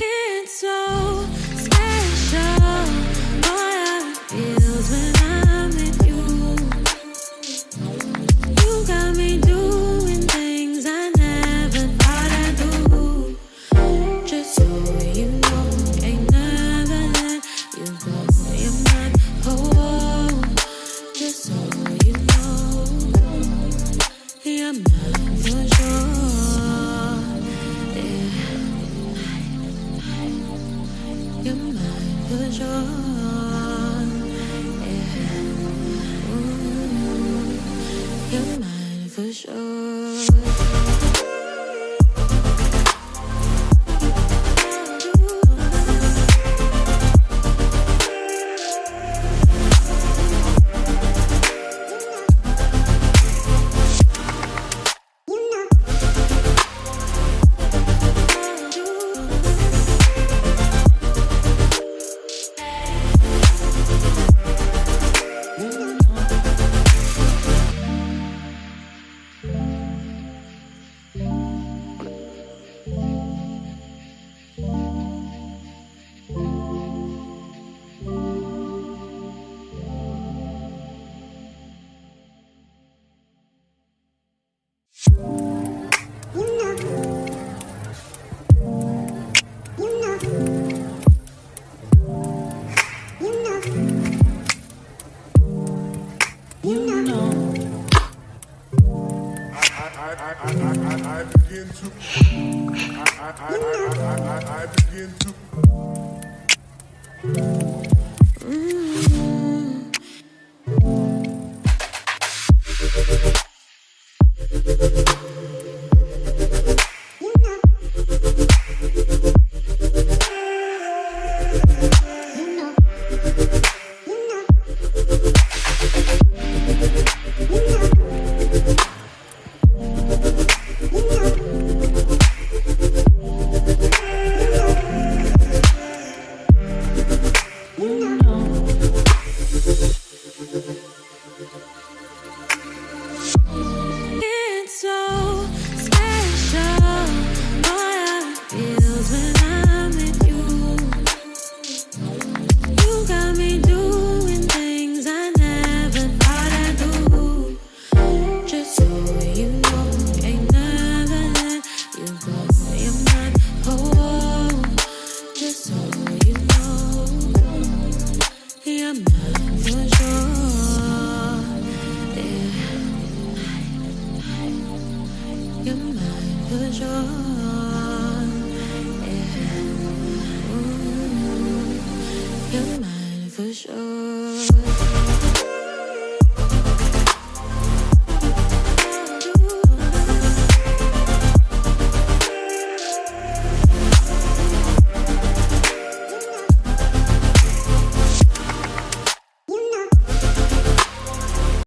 It's so special, boy, how it feels when I'm with you. You got me doing things I never thought I'd do. Just so you know, ain't never let you go. You're mine, oh, just so you know, you're mine for sure. Yeah. You're mine for sure. Yeah. Ooh, you're mine for sure. I begin to It's so special, boy, how it feels when I'm with you. You got me doing things I never thought I'd do. Just so you know, ain't never let you go. You're mine, oh, just so you know, you're mine for sure. Yeah. You're mine for sure.